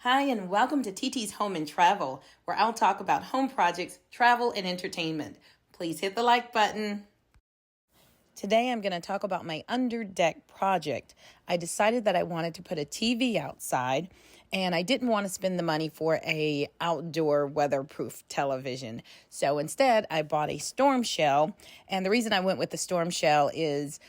Hi, and welcome to TT's Home and Travel, where I'll talk about home projects, travel, and entertainment. Please hit the like button. Today I'm going to talk about my underdeck project. I decided that I wanted to put a TV outside, and I didn't want to spend the money for a outdoor weatherproof television. So instead, I bought a storm shell, and the reason I went with the storm shell is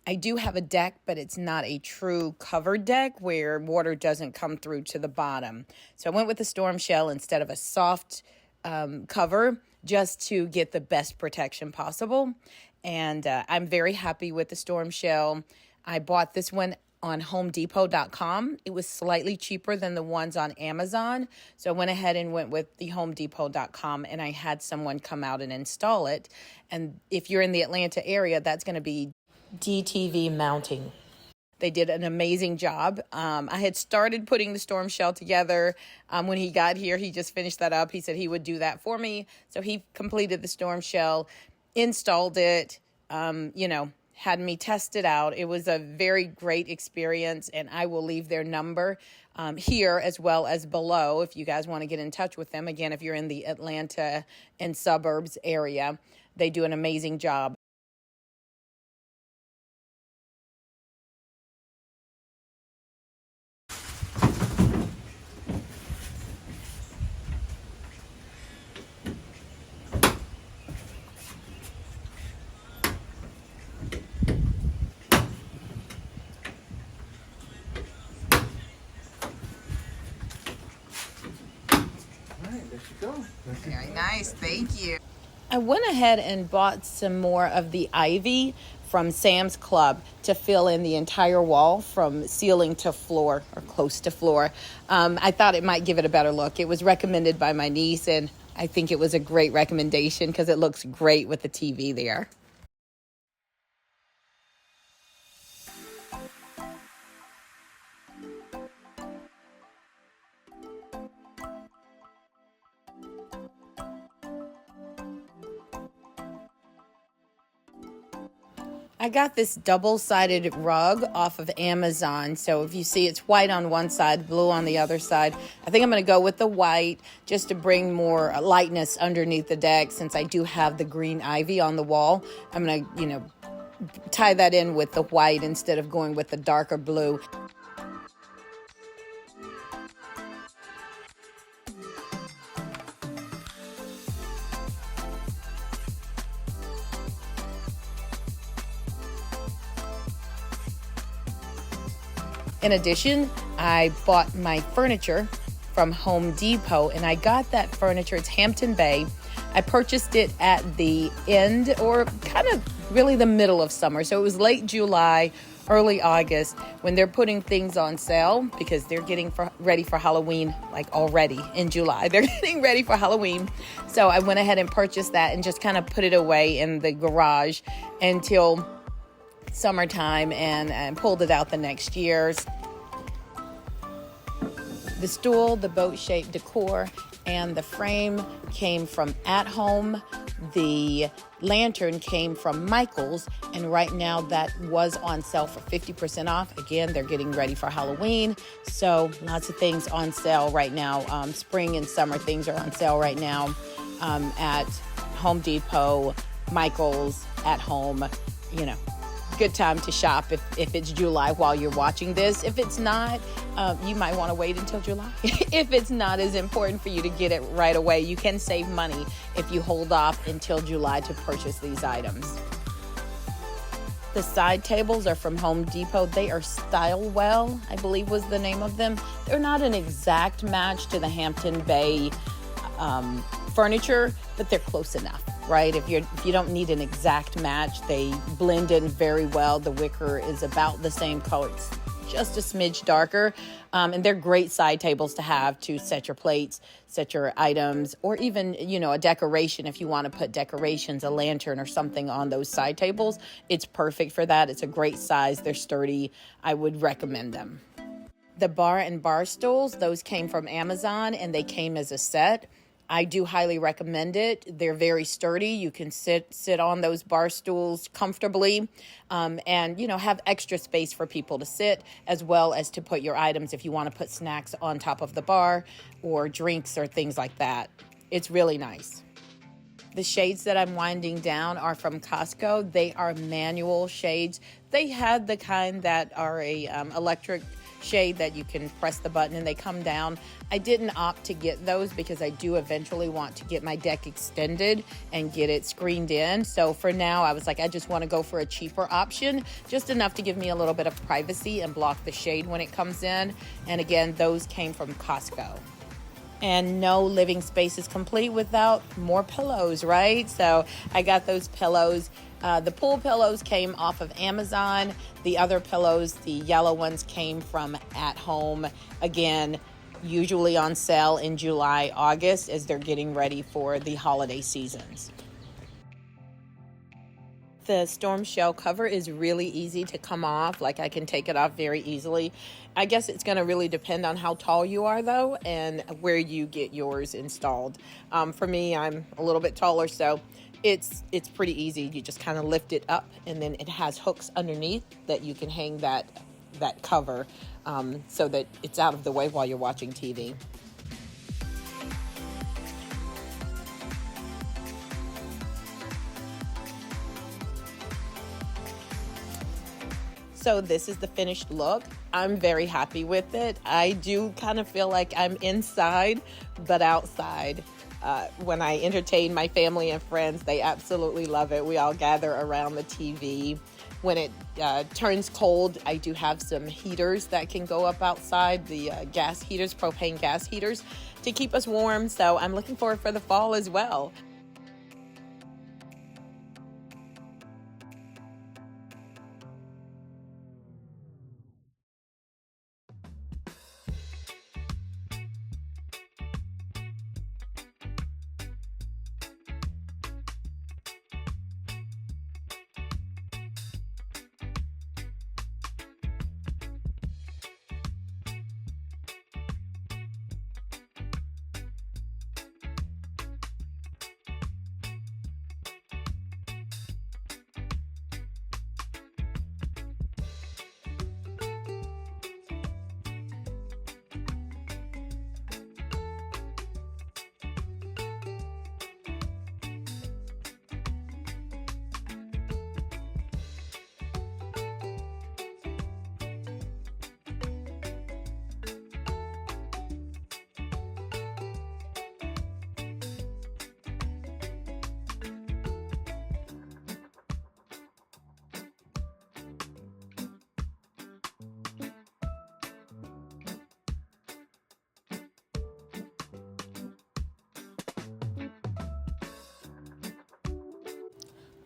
I do have a deck, but it's not a true covered deck where water doesn't come through to the bottom. So I went with the storm shell instead of a soft cover just to get the best protection possible. And I'm very happy with the storm shell. I bought this one on homedepot.com. It was slightly cheaper than the ones on Amazon. So I went ahead and went with the homedepot.com, and I had someone come out and install it. And if you're in the Atlanta area, that's going to be DTV Mounting. They did an amazing job. I had started putting the storm shell together. When he got here, he just finished that up. He said he would do that for me. So he completed the storm shell, installed it, had me test it out. It was a very great experience, and I will leave their number here as well as below if you guys want to get in touch with them. Again, if you're in the Atlanta and suburbs area, they do an amazing job. There you go. Very nice. Thank you. I went ahead and bought some more of the ivy from Sam's Club to fill in the entire wall from ceiling to floor or close to floor. I thought it might give it a better look. It was recommended by my niece, and I think it was a great recommendation because it looks great with the TV there. I got this double-sided rug off of Amazon. So if you see, it's white on one side, blue on the other side. I think I'm going to go with the white just to bring more lightness underneath the deck since I do have the green ivy on the wall. I'm going to, tie that in with the white instead of going with the darker blue. In addition, I bought my furniture from Home Depot, and I got that furniture. It's Hampton Bay. I purchased it at the end, or kind of really the middle of summer. So it was late July, early August, when they're putting things on sale because they're getting ready for Halloween, like already in July. They're getting ready for Halloween. So I went ahead and purchased that and just kind of put it away in the garage until summertime and pulled it out the next year. The stool, the boat-shaped decor, and the frame came from At Home. The lantern came from Michael's, and right now that was on sale for 50% off. Again, they're getting ready for Halloween, so lots of things on sale right now. Spring and summer things are on sale right now at Home Depot, Michael's, At Home, good time to shop if it's July while you're watching this. If it's not, you might want to wait until July. If it's not as important for you to get it right away, you can save money if you hold off until July to purchase these items. The side tables are from Home Depot. They are Style Well, I believe was the name of them. They're not an exact match to the Hampton Bay furniture, but they're close enough, right? If you don't need an exact match, they blend in very well. The wicker is about the same color. It's just a smidge darker. And they're great side tables to have to set your plates, set your items, or even, a decoration. If you want to put decorations, a lantern or something on those side tables, it's perfect for that. It's a great size. They're sturdy. I would recommend them. The bar and bar stools, those came from Amazon and they came as a set. I do highly recommend it. They're very sturdy. You can sit on those bar stools comfortably, and have extra space for people to sit, as well as to put your items if you want to put snacks on top of the bar or drinks or things like that. It's really nice. The shades that I'm winding down are from Costco. They are manual shades. They had the kind that are a electric shade that you can press the button and they come down. I didn't opt to get those because I do eventually want to get my deck extended and get it screened in. So for now, I was like, I just want to go for a cheaper option, just enough to give me a little bit of privacy and block the shade when it comes in. And again, those came from Costco. And no living space is complete without more pillows, right? So I got those pillows. The pool pillows came off of Amazon. The other pillows, the yellow ones, came from At Home. Again, usually on sale in July, August, as they're getting ready for the holiday seasons. The storm shell cover is really easy to come off. Like, I can take it off very easily. I guess it's going to really depend on how tall you are, though, and where you get yours installed. For me, I'm a little bit taller, so it's pretty easy. You just kind of lift it up, and then it has hooks underneath that you can hang that cover so that it's out of the way while you're watching TV. So this is the finished look. I'm very happy with it. I do kind of feel like I'm inside, but outside. When I entertain my family and friends, they absolutely love it. We all gather around the TV. When it turns cold, I do have some heaters that can go up outside, the gas heaters, propane gas heaters, to keep us warm. So I'm looking forward for the fall as well.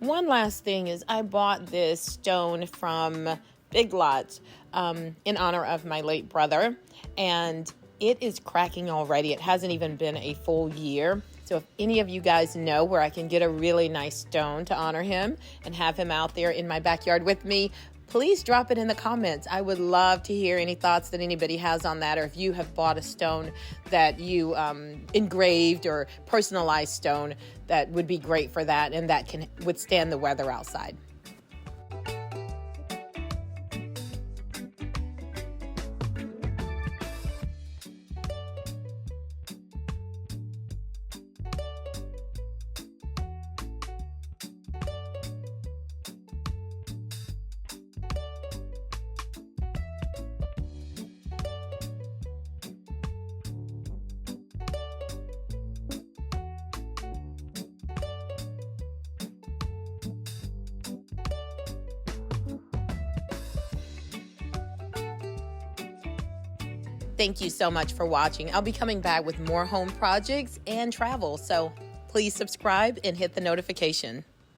One last thing is I bought this stone from Big Lots in honor of my late brother, and it is cracking already. It hasn't even been a full year. So if any of you guys know where I can get a really nice stone to honor him and have him out there in my backyard with me, please drop it in the comments. I would love to hear any thoughts that anybody has on that, or if you have bought a stone that you engraved or personalized stone that would be great for that and that can withstand the weather outside. Thank you so much for watching. I'll be coming back with more home projects and travel, so please subscribe and hit the notification.